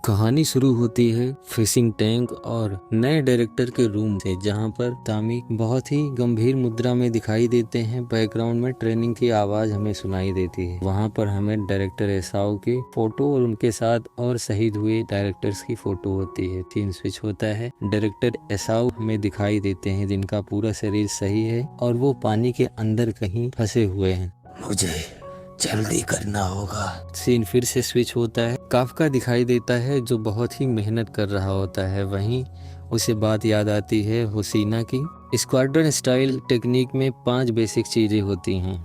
कहानी शुरू होती है फिशिंग टैंक और नए डायरेक्टर के रूम से, जहां पर तामी बहुत ही गंभीर मुद्रा में दिखाई देते हैं। बैकग्राउंड में ट्रेनिंग की आवाज हमें सुनाई देती है। वहां पर हमें डायरेक्टर एसाओ की फोटो और उनके साथ और शहीद हुए डायरेक्टर्स की फोटो होती है। सीन स्विच होता है। डायरेक्टर एसाओ हमें दिखाई देते हैं जिनका पूरा शरीर सही है और वो पानी के अंदर कहीं फंसे हुए हैं। मुझे जल्दी करना होगा। सीन फिर से स्विच होता है। काफका दिखाई देता है जो बहुत ही मेहनत कर रहा होता है। वहीं उसे बात याद आती है हुसीना की। स्क्वाड्रन स्टाइल टेक्निक में 5 बेसिक चीजें होती हैं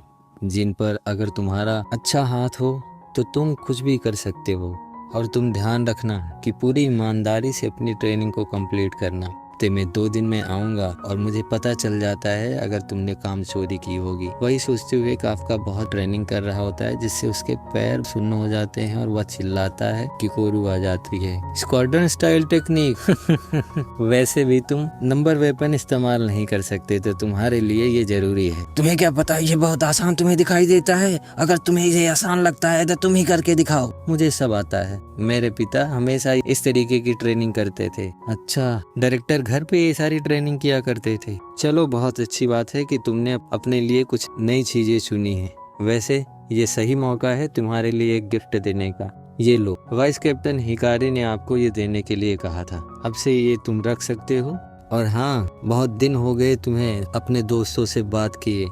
जिन पर अगर तुम्हारा अच्छा हाथ हो तो तुम कुछ भी कर सकते हो, और तुम ध्यान रखना कि पूरी ईमानदारी से अपनी ट्रेनिंग को कंप्लीट करना। तो मैं 2 दिन में आऊँगा और मुझे पता चल जाता है अगर तुमने काम चोरी की होगी। वही सोचते हुए काफका बहुत ट्रेनिंग कर रहा होता है जिससे उसके पैर सुन्न हो जाते हैं और वह चिल्लाता है कि कोरू आ जाती है। स्क्वाड्रन स्टाइल टेक्निक वैसे भी तुम नंबर वेपन इस्तेमाल नहीं कर सकते, तो तुम्हारे लिए ये जरूरी है। तुम्हें क्या पता ये बहुत आसान तुम्हें दिखाई देता है? अगर तुम्हें ये आसान लगता है तो तुम ही करके दिखाओ। मुझे सब आता है। मेरे पिता हमेशा इस तरीके की ट्रेनिंग करते थे। अच्छा, डायरेक्टर घर पे ये सारी ट्रेनिंग किया करते थे। चलो, बहुत अच्छी बात है कि तुमने अपने लिए कुछ नई चीजें चुनी है। वैसे ये सही मौका है तुम्हारे लिए एक गिफ्ट देने का। ये लो। वाइस कैप्टन हिकारी ने आपको ये देने के लिए कहा था। अब से ये तुम रख सकते हो। और हाँ, बहुत दिन हो गए तुम्हें अपने दोस्तों से बात किए,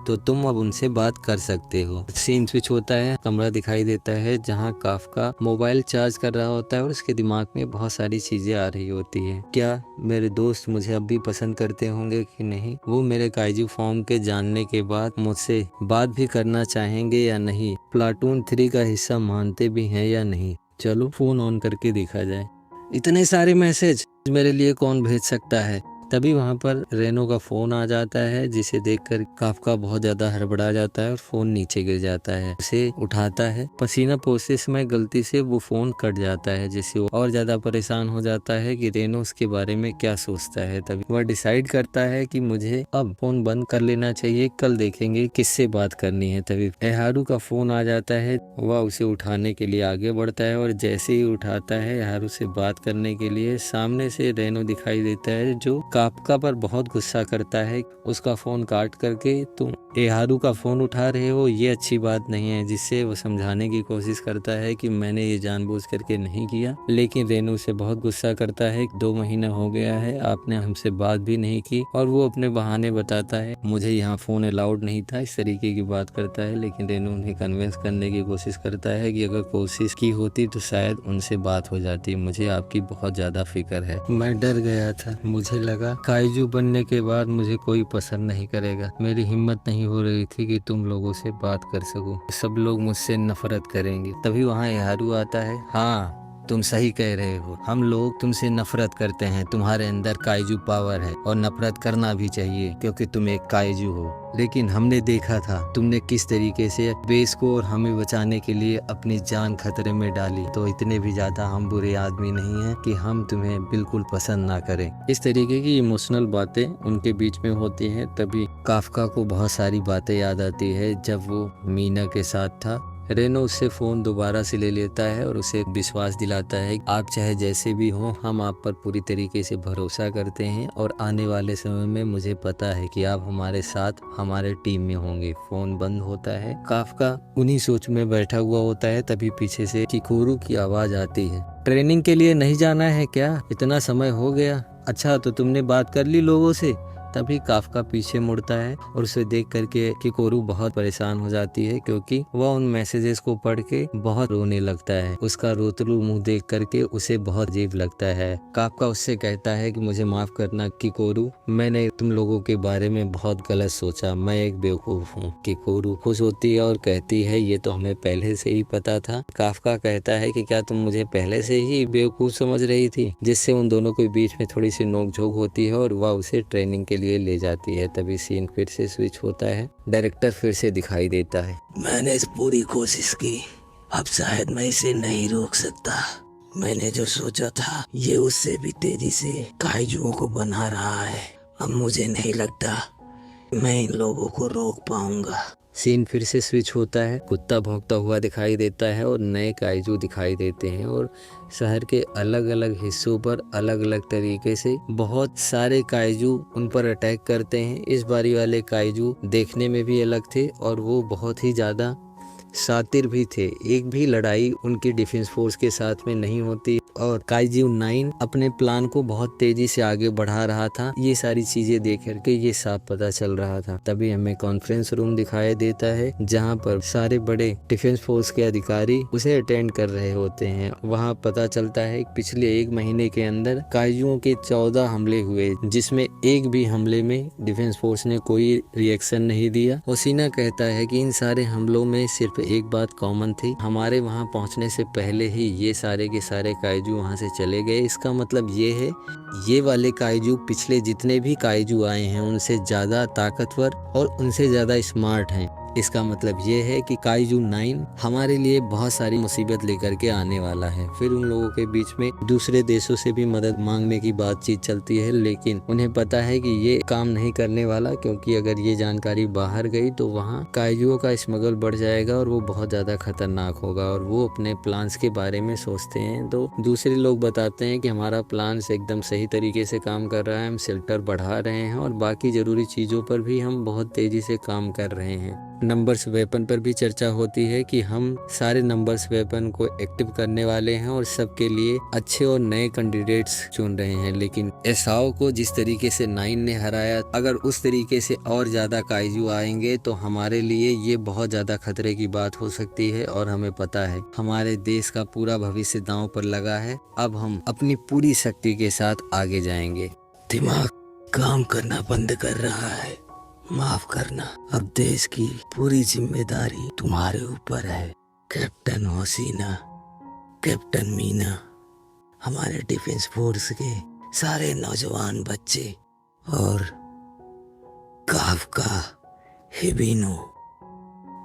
तो तुम अब उनसे बात कर सकते हो। सीन स्विच होता है। कमरा दिखाई देता है जहां काफका मोबाइल चार्ज कर रहा होता है और उसके दिमाग में बहुत सारी चीजें आ रही होती है। क्या मेरे दोस्त मुझे अब भी पसंद करते होंगे कि नहीं? वो मेरे काइजू फॉर्म के जानने के बाद मुझसे बात भी करना चाहेंगे या नहीं? प्लाटून 3 का हिस्सा मानते भी हैं या नहीं? चलो फोन ऑन करके देखा जाए। इतने सारे मैसेज मेरे लिए कौन भेज सकता है? तभी वहां पर रेनो का फोन आ जाता है, जिसे देखकर काफका बहुत ज्यादा हड़बड़ा जाता है और फोन नीचे गिर जाता है। उसे उठाता है। पसीना पोंछते समय गलती से वो फोन कट जाता है, जिससे वो और ज्यादा परेशान हो जाता है कि रेनो उसके बारे में क्या सोचता है। तभी वह डिसाइड करता है कि मुझे अब फोन बंद कर लेना चाहिए, कल देखेंगे किससे बात करनी है। तभी एहारू का फोन आ जाता है। वह उसे उठाने के लिए आगे बढ़ता है और जैसे ही उठाता है एहारू से बात करने के लिए, सामने से रेनो दिखाई देता है जो काफका पर बहुत गुस्सा करता है। उसका फोन काट करके तुम एहारू का फोन उठा रहे हो, ये अच्छी बात नहीं है। जिससे वो समझाने की कोशिश करता है कि मैंने ये जानबूझ करके नहीं किया, लेकिन रेनो से बहुत गुस्सा करता है। 2 महीना हो गया है, आपने हमसे बात भी नहीं की। और वो अपने बहाने बताता है, मुझे यहाँ फोन अलाउड नहीं था, इस तरीके की बात करता है। लेकिन रेनो उन्हें कन्विंस करने की कोशिश करता है कि अगर कोशिश की होती तो शायद उनसे बात हो जाती। मुझे आपकी बहुत ज्यादा फिक्र है। मैं डर गया था। मुझे लगा काइजू बनने के बाद मुझे कोई पसंद नहीं करेगा। मेरी हिम्मत नहीं हो रही थी कि तुम लोगों से बात कर सकूं। सब लोग मुझसे नफरत करेंगे। तभी वहाँ एहारू आता है। हाँ, तुम सही कह रहे हो। हम लोग तुमसे नफरत करते हैं। तुम्हारे अंदर काइजू पावर है और नफरत करना भी चाहिए क्योंकि तुम एक काइजू हो। लेकिन हमने देखा था तुमने किस तरीके से बेस को और हमें बचाने के लिए अपनी जान खतरे में डाली। तो इतने भी ज्यादा हम बुरे आदमी नहीं हैं कि हम तुम्हें बिल्कुल पसंद ना करें। इस तरीके की इमोशनल बातें उनके बीच में होती हैं। तभी काफका को बहुत सारी बातें याद आती है जब वो मीना के साथ था। रेनो उससे फोन दोबारा से ले लेता है और उसे विश्वास दिलाता है, आप चाहे जैसे भी हो, हम आप पर पूरी तरीके से भरोसा करते हैं और आने वाले समय में मुझे पता है कि आप हमारे साथ हमारे टीम में होंगे। फोन बंद होता है। काफका उन्हीं सोच में बैठा हुआ होता है। तभी पीछे से किकोरू की आवाज आती है। ट्रेनिंग के लिए नहीं जाना है क्या? इतना समय हो गया। अच्छा, तो तुमने बात कर ली लोगों से? तभी काफका पीछे मुड़ता है और उसे देख करके किकोरू बहुत परेशान हो जाती है, क्योंकि वह उन मैसेजेस को पढ़ के बहुत रोने लगता है। उसका रोतलू मुंह देख करके उसे बहुत अजीब लगता है। काफका उससे कहता है कि मुझे माफ करना किकोरू, मैंने तुम लोगों के बारे में बहुत गलत सोचा, मैं एक बेवकूफ हूँ। किकोरू खुश होती है और कहती है, ये तो हमें पहले से ही पता था। काफका कहता है कि क्या तुम मुझे पहले से ही बेवकूफ समझ रही थी? जिससे उन दोनों के बीच में थोड़ी सी नोकझोंक होती है और वह उसे ट्रेनिंग के लिए ले जाती है। तभी सीन फिर से स्विच होता है। डायरेक्टर फिर से दिखाई देता है। मैंने इस पूरी कोशिश की, अब शायद मैं इसे नहीं रोक सकता। मैंने जो सोचा था ये उससे भी तेजी से काइजुओं को बना रहा है। अब मुझे नहीं लगता मैं इन लोगों को रोक पाऊंगा। सीन फिर से स्विच होता है, कुत्ता भौंकता हुआ दिखाई देता है और नए काइजू दिखाई देते हैं और शहर के अलग अलग हिस्सों पर अलग अलग तरीके से बहुत सारे काइजू उन पर अटैक करते हैं। इस बारी वाले काइजू देखने में भी अलग थे और वो बहुत ही ज़्यादा शातिर भी थे। एक भी लड़ाई उनकी डिफेंस फोर्स के साथ में नहीं होती और काइजू 9 अपने प्लान को बहुत तेजी से आगे बढ़ा रहा था। ये सारी चीजें देख करके ये साफ पता चल रहा था। तभी हमें कॉन्फ्रेंस रूम दिखाई देता है जहाँ पर सारे बड़े डिफेंस फोर्स के अधिकारी उसे अटेंड कर रहे होते हैं। वहाँ पता चलता है पिछले 1 महीने के अंदर काइजुओं के 14 हमले हुए, जिसमें एक भी हमले में डिफेंस फोर्स ने कोई रिएक्शन नहीं दिया। ओसिना कहता है कि इन सारे हमलों में सिर्फ एक बात कॉमन थी, हमारे वहां पहुंचने से पहले ही ये सारे के सारे काइजू वहां से चले गए। इसका मतलब ये है ये वाले काइजू पिछले जितने भी काइजू आए हैं उनसे ज़्यादा ताकतवर और उनसे ज़्यादा स्मार्ट हैं। इसका मतलब ये है कि काइजू 9 हमारे लिए बहुत सारी मुसीबत लेकर के आने वाला है। फिर उन लोगों के बीच में दूसरे देशों से भी मदद मांगने की बातचीत चलती है, लेकिन उन्हें पता है कि ये काम नहीं करने वाला, क्योंकि अगर ये जानकारी बाहर गई तो वहाँ काइजुओं का स्मगल बढ़ जाएगा और वो बहुत ज़्यादा खतरनाक होगा। और वो अपने प्लान्स के बारे में सोचते हैं तो दूसरे लोग बताते हैं कि हमारा प्लान एकदम सही तरीके से काम कर रहा है, हम शेल्टर बढ़ा रहे हैं और बाकी ज़रूरी चीज़ों पर भी हम बहुत तेज़ी से काम कर रहे हैं। नंबर्स वेपन पर भी चर्चा होती है कि हम सारे नंबर्स वेपन को एक्टिव करने वाले हैं और सबके लिए अच्छे और नए कैंडिडेट्स चुन रहे हैं। लेकिन एसाओ को जिस तरीके से 9 ने हराया, अगर उस तरीके से और ज़्यादा काइजू आएंगे तो हमारे लिए ये बहुत ज़्यादा खतरे की बात हो सकती है। और हमें पता है हमारे देश का पूरा भविष्य दांव पर लगा है। अब हम अपनी पूरी शक्ति के साथ आगे जाएंगे। दिमाग काम करना बंद कर रहा है, माफ करना, अब देश की पूरी जिम्मेदारी तुम्हारे ऊपर है। कैप्टन ओसिना, कैप्टन मीना, हमारे डिफेंस फोर्स के सारे नौजवान बच्चे और काफका, हिबिनो,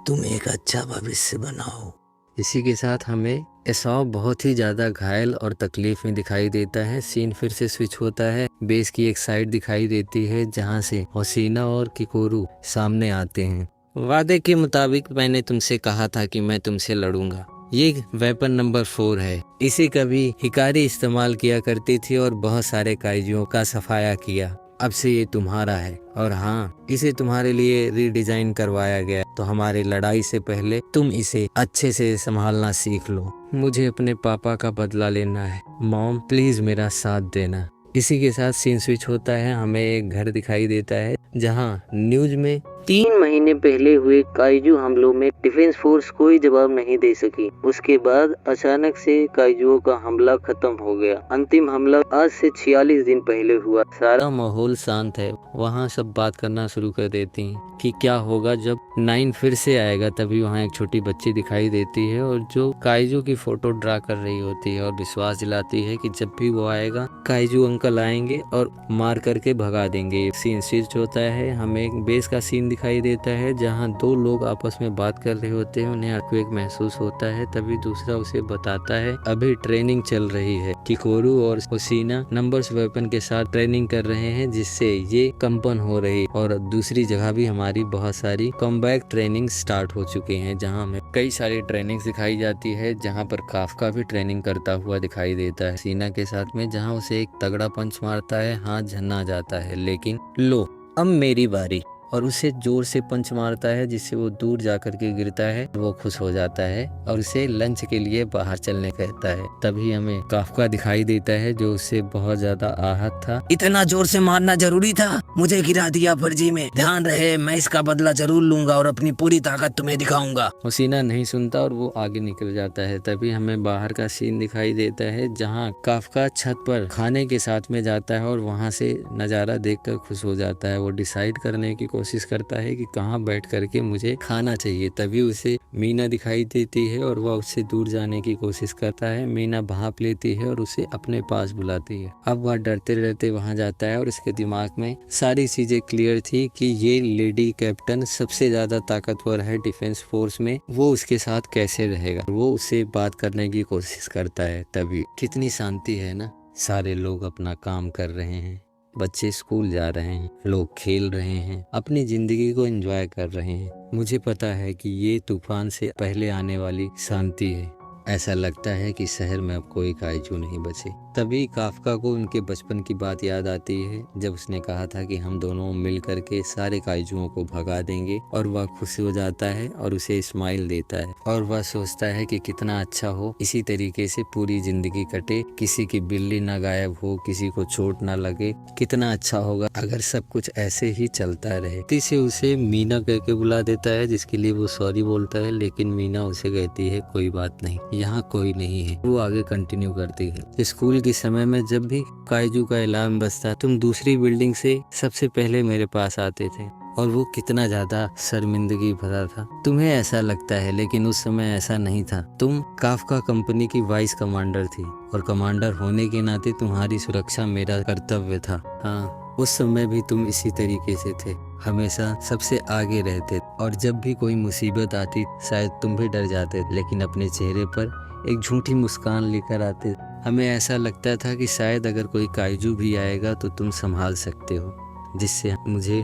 तुम एक अच्छा भविष्य बनाओ। इसी के साथ हमें एसाओ बहुत ही ज़्यादा घायल और तकलीफ में दिखाई देता है। सीन फिर से स्विच होता है, बेस की एक साइड दिखाई देती है जहां से ओसिना और किकोरू सामने आते हैं। वादे के मुताबिक मैंने तुमसे कहा था कि मैं तुमसे लड़ूंगा। ये वेपन नंबर 4 है, इसे कभी हिकारी इस्तेमाल किया करती थी और बहुत सारे काइजुओं का सफाया किया। अब से ये तुम्हारा है और हाँ, इसे तुम्हारे लिए रीडिजाइन करवाया गया, तो हमारी लड़ाई से पहले तुम इसे अच्छे से संभालना सीख लो। मुझे अपने पापा का बदला लेना है। मॉम प्लीज मेरा साथ देना। इसी के साथ सीन स्विच होता है, हमें एक घर दिखाई देता है जहाँ न्यूज में 3 महीने पहले हुए काइजू हमलों में डिफेंस फोर्स कोई जवाब नहीं दे सकी। उसके बाद अचानक से काइजुओं का हमला खत्म हो गया। अंतिम हमला आज से 46 दिन पहले हुआ। सारा माहौल शांत है। वहाँ सब बात करना शुरू कर देती हैं कि क्या होगा जब 9 फिर से आएगा। तभी वहाँ एक छोटी बच्ची दिखाई देती है और जो काइजू की फोटो ड्रा कर रही होती है और विश्वास दिलाती है कि जब भी वो आएगा काइजू अंकल आएंगे और मार करके भगा देंगे। सीन स्विच होता है, हमें एक बेस का सीन दिखाई देता है जहां 2 लोग आपस में बात कर रहे होते हैं। उन्हें अर्थक्वेक महसूस होता है, तभी दूसरा उसे बताता है अभी ट्रेनिंग चल रही है। किकोरू और ओसिना नंबर्स वेपन के साथ ट्रेनिंग कर रहे हैं जिससे ये कंपन हो रही। और दूसरी जगह भी हमारी बहुत सारी कॉम्बैट ट्रेनिंग स्टार्ट हो चुकी हैं जहां हमें कई सारी ट्रेनिंग दिखाई जाती है, जहां पर काफका भी ट्रेनिंग करता हुआ दिखाई देता है सीना के साथ में, जहां उसे एक तगड़ा पंच मारता है, हाथ झन्ना जाता है। लेकिन लो अब मेरी बारी, और उसे जोर से पंच मारता है जिससे वो दूर जाकर के गिरता है। वो खुश हो जाता है और उसे लंच के लिए बाहर चलने कहता है। तभी हमें काफका दिखाई देता है जो उससे बहुत ज्यादा आहत था। इतना जोर से मारना जरूरी था, मुझे गिरा दिया फर्जी में। ध्यान रहे, मैं इसका बदला जरूर लूंगा और अपनी पूरी ताकत तुम्हें दिखाऊंगा। ओसिना नहीं सुनता और वो आगे निकल जाता है। तभी हमें बाहर का सीन दिखाई देता है जहाँ काफका छत पर खाने के साथ में जाता है और वहाँ से नज़ारा देखकर खुश हो जाता है। वो डिसाइड करने की कोशिश करता है कि कहाँ बैठ करके मुझे खाना चाहिए। तभी उसे मीना दिखाई देती है और वह उससे दूर जाने की कोशिश करता है। मीना भाप लेती है और उसे अपने पास बुलाती है। अब वह डरते डरते वहाँ जाता है और उसके दिमाग में सारी चीजें क्लियर थी कि ये लेडी कैप्टन सबसे ज्यादा ताकतवर है डिफेंस फोर्स में, वो उसके साथ कैसे रहेगा। वो उससे बात करने की कोशिश करता है। तभी कितनी शांति है ना, सारे लोग अपना काम कर रहे हैं। बच्चे स्कूल जा रहे हैं, लोग खेल रहे हैं, अपनी जिंदगी को एंजॉय कर रहे हैं। मुझे पता है कि ये तूफान से पहले आने वाली शांति है। ऐसा लगता है कि शहर में अब कोई काइजू नहीं बचे। तभी काफका को उनके बचपन की बात याद आती है, जब उसने कहा था कि हम दोनों मिल करके सारे काइजुओं को भगा देंगे, और वह खुश हो जाता है और उसे स्माइल देता है और वह सोचता है कि कितना अच्छा हो इसी तरीके से पूरी जिंदगी कटे, किसी की बिल्ली ना गायब हो, किसी को चोट ना लगे। कितना अच्छा होगा अगर सब कुछ ऐसे ही चलता रहे। तीसरे उसे मीना कह के बुला देता है, जिसके लिए वो सॉरी बोलता है, लेकिन मीना उसे कहती है कोई बात नहीं, यहाँ कोई नहीं है। वो आगे कंटिन्यू करती है, स्कूल के समय में जब भी काइजू का अलार्म बजता तुम दूसरी बिल्डिंग से सबसे पहले मेरे पास आते थे, और वो कितना ज्यादा शर्मिंदगी भरा था। तुम्हें ऐसा लगता है, लेकिन उस समय ऐसा नहीं था। तुम काफका कंपनी की वाइस कमांडर थी, और कमांडर होने के नाते तुम्हारी सुरक्षा मेरा कर्तव्य था। हाँ, उस समय भी तुम इसी तरीके से थे, हमेशा सबसे आगे रहते, और जब भी कोई मुसीबत आती शायद तुम भी डर जाते, लेकिन अपने चेहरे पर एक झूठी मुस्कान लेकर आते। हमें ऐसा लगता था कि शायद अगर कोई काइजू भी आएगा तो तुम संभाल सकते हो, जिससे मुझे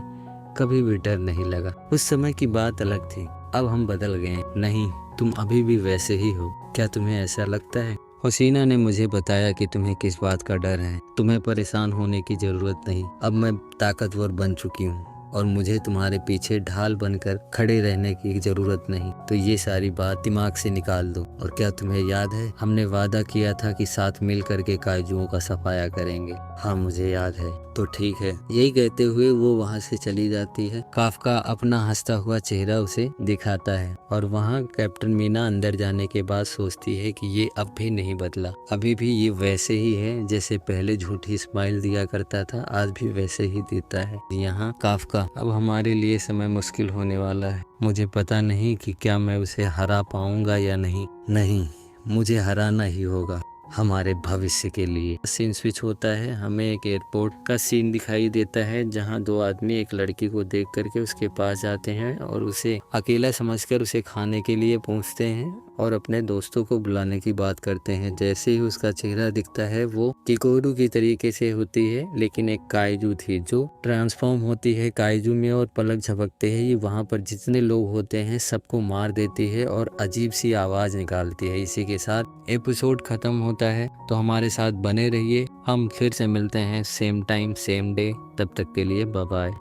कभी भी डर नहीं लगा। उस समय की बात अलग थी, अब हम बदल गए। नहीं, तुम अभी भी वैसे ही हो। क्या तुम्हें ऐसा लगता है? हसीना ने मुझे बताया कि तुम्हें किस बात का डर है। तुम्हें परेशान होने की जरूरत नहीं, अब मैं ताकतवर बन चुकी हूँ, और मुझे तुम्हारे पीछे ढाल बनकर खड़े रहने की जरूरत नहीं। तो ये सारी बात दिमाग से निकाल दो। और क्या तुम्हें याद है, हमने वादा किया था कि साथ मिल करके काइजुओं का सफाया करेंगे? हाँ, मुझे याद है। तो ठीक है। यही कहते हुए वो वहाँ से चली जाती है। काफका अपना हंसता हुआ चेहरा उसे दिखाता है, और वहाँ कैप्टन मीना अंदर जाने के बाद सोचती है कि ये अब भी नहीं बदला, अभी भी ये वैसे ही है जैसे पहले झूठी स्माइल दिया करता था, आज भी वैसे ही देता है। यहाँ काफका, अब हमारे लिए समय मुश्किल होने वाला है। मुझे पता नहीं कि क्या मैं उसे हरा पाऊंगा या नहीं। नहीं, मुझे हराना ही होगा, हमारे भविष्य के लिए। सीन स्विच होता है, हमें एक एयरपोर्ट का सीन दिखाई देता है, जहां दो आदमी एक लड़की को देख करके उसके पास जाते हैं और उसे अकेला समझकर उसे खाने के लिए पूछते हैं और अपने दोस्तों को बुलाने की बात करते हैं। जैसे ही उसका चेहरा दिखता है, वो किकोरू की तरीके से होती है, लेकिन एक काइजू थी जो ट्रांसफॉर्म होती है काइजू में, और पलक झपकते हैं ये वहां पर जितने लोग होते हैं सबको मार देती है और अजीब सी आवाज निकालती है। इसी के साथ एपिसोड खत्म होता है। तो हमारे साथ बने रहिए, हम फिर से मिलते हैं सेम टाइम सेम डे। तब तक के लिए बाय बाय।